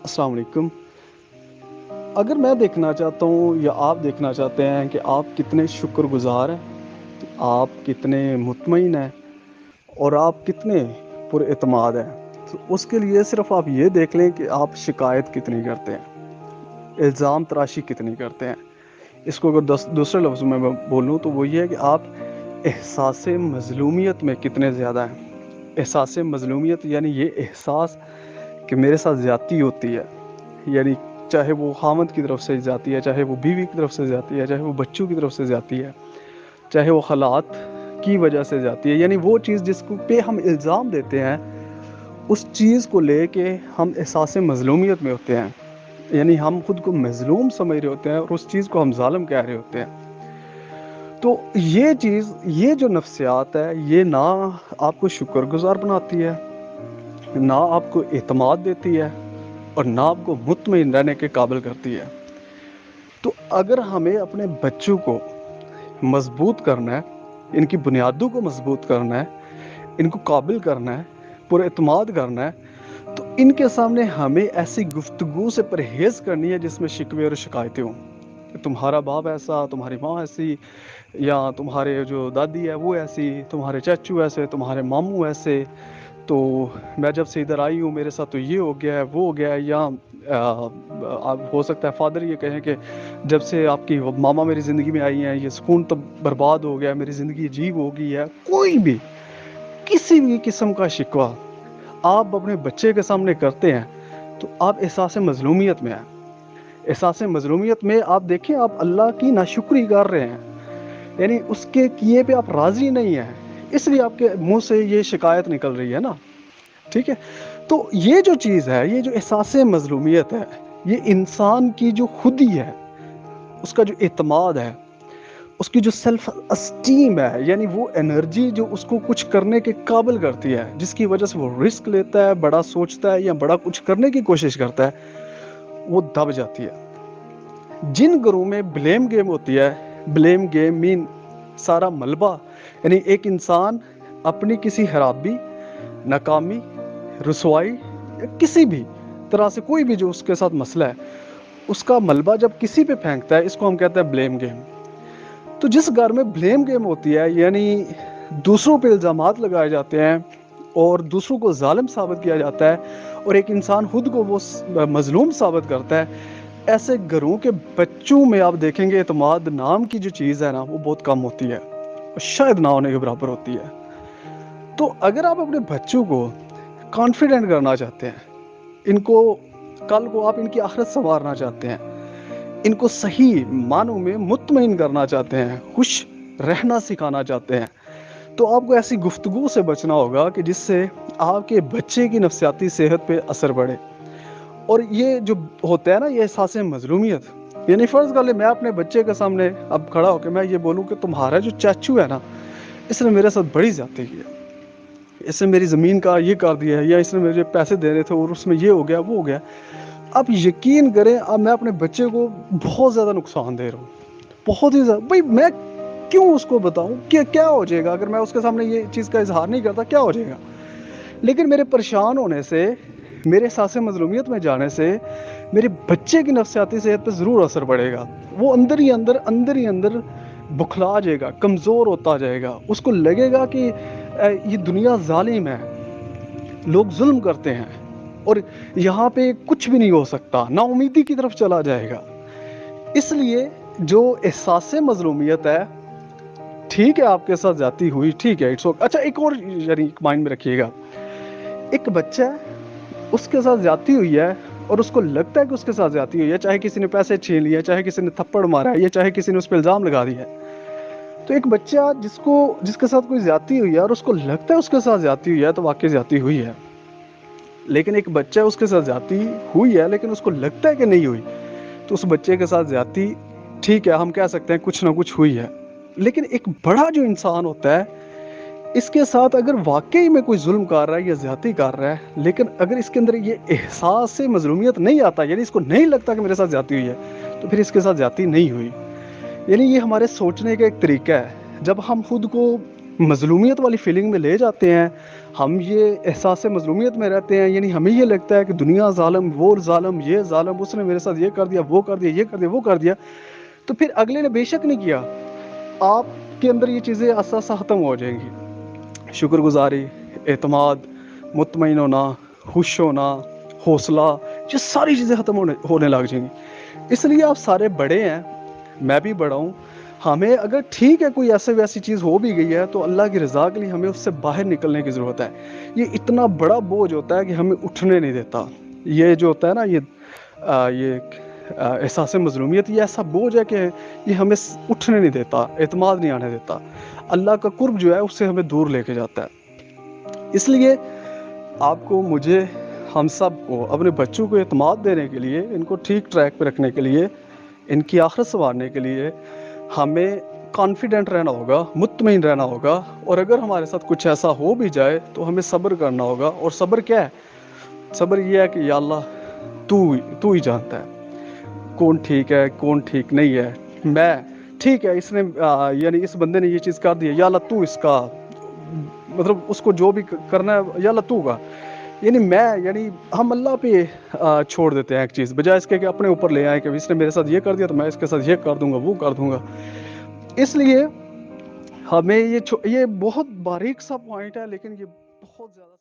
السلام علیکم۔ اگر میں دیکھنا چاہتا ہوں یا آپ دیکھنا چاہتے ہیں کہ آپ کتنے شکر گزار ہیں، آپ کتنے مطمئن ہیں اور آپ کتنے پر اعتماد ہیں، تو اس کے لیے صرف آپ یہ دیکھ لیں کہ آپ شکایت کتنی کرتے ہیں، الزام تراشی کتنی کرتے ہیں۔ اس کو اگر دوسرے لفظوں میں بولوں تو وہ یہ ہے کہ آپ احساس مظلومیت میں کتنے زیادہ ہیں۔ احساس مظلومیت یعنی یہ احساس کہ میرے ساتھ زیادتی ہوتی ہے، یعنی چاہے وہ خامد کی طرف سے جاتی ہے، چاہے وہ بیوی کی طرف سے جاتی ہے، چاہے وہ بچوں کی طرف سے جاتی ہے، چاہے وہ حالات کی وجہ سے جاتی ہے، یعنی وہ چیز جس کو پہ ہم الزام دیتے ہیں اس چیز کو لے کے ہم احساس مظلومیت میں ہوتے ہیں، یعنی ہم خود کو مظلوم سمجھ رہے ہوتے ہیں اور اس چیز کو ہم ظالم کہہ رہے ہوتے ہیں۔ تو یہ چیز، یہ جو نفسیات ہے، یہ نہ آپ کو شکر گزار بناتی ہے، نہ آپ کو اعتماد دیتی ہے اور نہ آپ کو مطمئن رہنے کے قابل کرتی ہے۔ تو اگر ہمیں اپنے بچوں کو مضبوط کرنا ہے، ان کی بنیادوں کو مضبوط کرنا ہے، ان کو قابل کرنا ہے، پر اعتماد کرنا ہے، تو ان کے سامنے ہمیں ایسی گفتگو سے پرہیز کرنی ہے جس میں شکوے اور شکایتیں ہوں کہ تمہارا باپ ایسا، تمہاری ماں ایسی، یا تمہارے جو دادی ہے وہ ایسی، تمہارے چچو ایسے، تمہارے ماموں ایسے، تو میں جب سے ادھر آئی ہوں میرے ساتھ تو یہ ہو گیا ہے، وہ ہو گیا ہے، یا آپ ہو سکتا ہے فادر یہ کہیں کہ جب سے آپ کی ماما میری زندگی میں آئی ہیں یہ سکون تو برباد ہو گیا، میری زندگی عجیب ہو گئی ہے۔ کوئی بھی کسی بھی قسم کا شکوہ آپ اپنے بچے کے سامنے کرتے ہیں تو آپ احساس مظلومیت میں ہیں۔ احساس مظلومیت میں آپ دیکھیں آپ اللہ کی ناشکری کر رہے ہیں، یعنی اس کے کیے پہ آپ راضی نہیں ہیں، اس لیے آپ کے منہ سے یہ شکایت نکل رہی ہے نا، ٹھیک ہے۔ تو یہ جو چیز ہے، یہ جو احساس مظلومیت ہے، یہ انسان کی جو خودی ہے، اس کا جو اعتماد ہے، اس کی جو سیلف اسٹیم ہے، یعنی وہ انرجی جو اس کو کچھ کرنے کے قابل کرتی ہے، جس کی وجہ سے وہ رسک لیتا ہے، بڑا سوچتا ہے یا بڑا کچھ کرنے کی کوشش کرتا ہے، وہ دب جاتی ہے۔ جن گھروں میں بلیم گیم ہوتی ہے، بلیم گیم مین سارا ملبہ، یعنی ایک انسان اپنی کسی خرابی، ناکامی، رسوائی یا کسی بھی طرح سے کوئی بھی جو اس کے ساتھ مسئلہ ہے اس کا ملبہ جب کسی پہ پھینکتا ہے، اس کو ہم کہتے ہیں بلیم گیم۔ تو جس گھر میں بلیم گیم ہوتی ہے، یعنی دوسروں پہ الزامات لگائے جاتے ہیں اور دوسروں کو ظالم ثابت کیا جاتا ہے اور ایک انسان خود کو وہ مظلوم ثابت کرتا ہے، ایسے گھروں کے بچوں میں آپ دیکھیں گے اعتماد نام کی جو چیز ہے نا وہ بہت کم ہوتی ہے اور شاید نہ ہونے کے برابر ہوتی ہے۔ تو اگر آپ اپنے بچوں کو کانفیڈنٹ کرنا چاہتے ہیں، ان کو کل کو آپ ان کی آخرت سنوارنا چاہتے ہیں، ان کو صحیح معنوں میں مطمئن کرنا چاہتے ہیں، خوش رہنا سکھانا چاہتے ہیں، تو آپ کو ایسی گفتگو سے بچنا ہوگا کہ جس سے آپ کے بچے کی نفسیاتی صحت پہ اثر پڑے۔ اور یہ جو ہوتا ہے نا یہ احساس مظلومیت، یعنی فرض کر لیں میں اپنے بچے کے سامنے اب کھڑا ہو کے میں یہ بولوں کہ تمہارا جو چاچو ہے نا اس نے میرے ساتھ بڑی زیادتی کی ہے، اس نے میری زمین کا یہ کر دیا ہے، یا اس نے مجھے پیسے دینے تھے اور اس میں یہ ہو گیا وہ ہو گیا، اب یقین کریں اب میں اپنے بچے کو بہت زیادہ نقصان دے رہا ہوں، بہت ہی زیادہ۔ بھائی میں کیوں اس کو بتاؤں کہ کیا ہو جائے گا اگر میں اس کے سامنے یہ چیز کا اظہار نہیں کرتا، کیا ہو جائے گا؟ لیکن میرے پریشان ہونے سے، میرے احساس مظلومیت میں جانے سے میرے بچے کی نفسیاتی صحت پہ ضرور اثر پڑے گا۔ وہ اندر ہی اندر بکھلا جائے گا، کمزور ہوتا جائے گا، اس کو لگے گا کہ یہ دنیا ظالم ہے، لوگ ظلم کرتے ہیں اور یہاں پہ کچھ بھی نہیں ہو سکتا، نا امیدی کی طرف چلا جائے گا۔ اس لیے جو احساس مظلومیت ہے، ٹھیک ہے آپ کے ساتھ زیادتی ہوئی، ٹھیک ہے، اچھا ایک اور یعنی مائنڈ میں رکھیے گا، ایک بچہ ہے اس کے ساتھ زیادتی ہوئی ہے اور اس کو لگتا ہے کہ اس کے ساتھ زیادتی ہوئی ہے، چاہے کسی نے پیسے چھین لیے، چاہے کسی نے تھپڑ مارا ہے، یا چاہے کسی نے اس پہ الزام لگا دیا ہے، تو ایک بچہ جس کے ساتھ کوئی زیادتی ہوئی ہے اور اس کو لگتا ہے اس کے ساتھ زیادتی ہوئی ہے تو واقعی زیادتی ہوئی ہے، لیکن ایک بچہ اس کے ساتھ زیادتی ہوئی ہے لیکن اس کو لگتا ہے کہ نہیں ہوئی، تو اس بچے کے ساتھ زیادتی ٹھیک ہے ہم کہہ سکتے ہیں کچھ نہ کچھ ہوئی ہے۔ لیکن ایک بڑا جو انسان ہوتا ہے اس کے ساتھ اگر واقعی میں کوئی ظلم کر رہا ہے یا زیادتی کر رہا ہے، لیکن اگر اس کے اندر یہ احساس سے مظلومیت نہیں آتا، یعنی اس کو نہیں لگتا کہ میرے ساتھ زیادتی ہوئی ہے، تو پھر اس کے ساتھ زیادتی نہیں ہوئی۔ یعنی یہ ہمارے سوچنے کا ایک طریقہ ہے۔ جب ہم خود کو مظلومیت والی فیلنگ میں لے جاتے ہیں، ہم یہ احساس مظلومیت میں رہتے ہیں، یعنی ہمیں یہ لگتا ہے کہ دنیا ظالم، وہ ظالم، یہ ظالم، اس نے میرے ساتھ یہ کر دیا، وہ کر دیا، یہ کر دیا، وہ کر دیا. تو پھر اگلے نے بے شک نہیں کیا، آپ کے اندر یہ چیزیں اساسا ختم ہو جائیں گی. شکر گزاری، اعتماد، مطمئن ہونا، خوش ہونا، حوصلہ، یہ ساری چیزیں ختم ہونے لگ جائیں گی. اس لیے آپ سارے بڑے ہیں، میں بھی بڑا ہوں. ہمیں اگر ٹھیک ہے کوئی ایسے ویسی چیز ہو بھی گئی ہے تو اللہ کی رضا کے لیے ہمیں اس سے باہر نکلنے کی ضرورت ہے. یہ اتنا بڑا بوجھ ہوتا ہے کہ ہمیں اٹھنے نہیں دیتا. یہ جو ہوتا ہے نا، یہ احساس مظلومیت، یہ ایسا بوجھ ہے کہ یہ ہمیں اٹھنے نہیں دیتا، اعتماد نہیں آنے دیتا. اللہ کا قرب جو ہے اس سے ہمیں دور لے کے جاتا ہے. اس لیے آپ کو، مجھے، ہم سب کو اپنے بچوں کو اعتماد دینے کے لیے، ان کو ٹھیک ٹریک پہ رکھنے کے لیے، ان کی آخرت سنوارنے کے لیے ہمیں کانفیڈنٹ رہنا ہوگا، مطمئن رہنا ہوگا. اور اگر ہمارے ساتھ کچھ ایسا ہو بھی جائے تو ہمیں صبر کرنا ہوگا. اور صبر کیا ہے؟ صبر یہ ہے کہ یا اللہ تو ہی جانتا ہے کون ٹھیک ہے کون ٹھیک نہیں ہے. میں ٹھیک ہے، اس نے یعنی اس بندے نے یہ چیز کر دی ہے، یا اللہ تو اس کا مطلب اس کو جو بھی کرنا ہے یا اللہ تو کا، یعنی ہم اللہ پہ چھوڑ دیتے ہیں ایک چیز، بجائے اس کے کہ اپنے اوپر لے آئیں کہ اس نے میرے ساتھ یہ کر دیا تو میں اس کے ساتھ یہ کر دوں گا، وہ کر دوں گا. اس لیے ہمیں یہ بہت باریک سا پوائنٹ ہے، لیکن یہ بہت زیادہ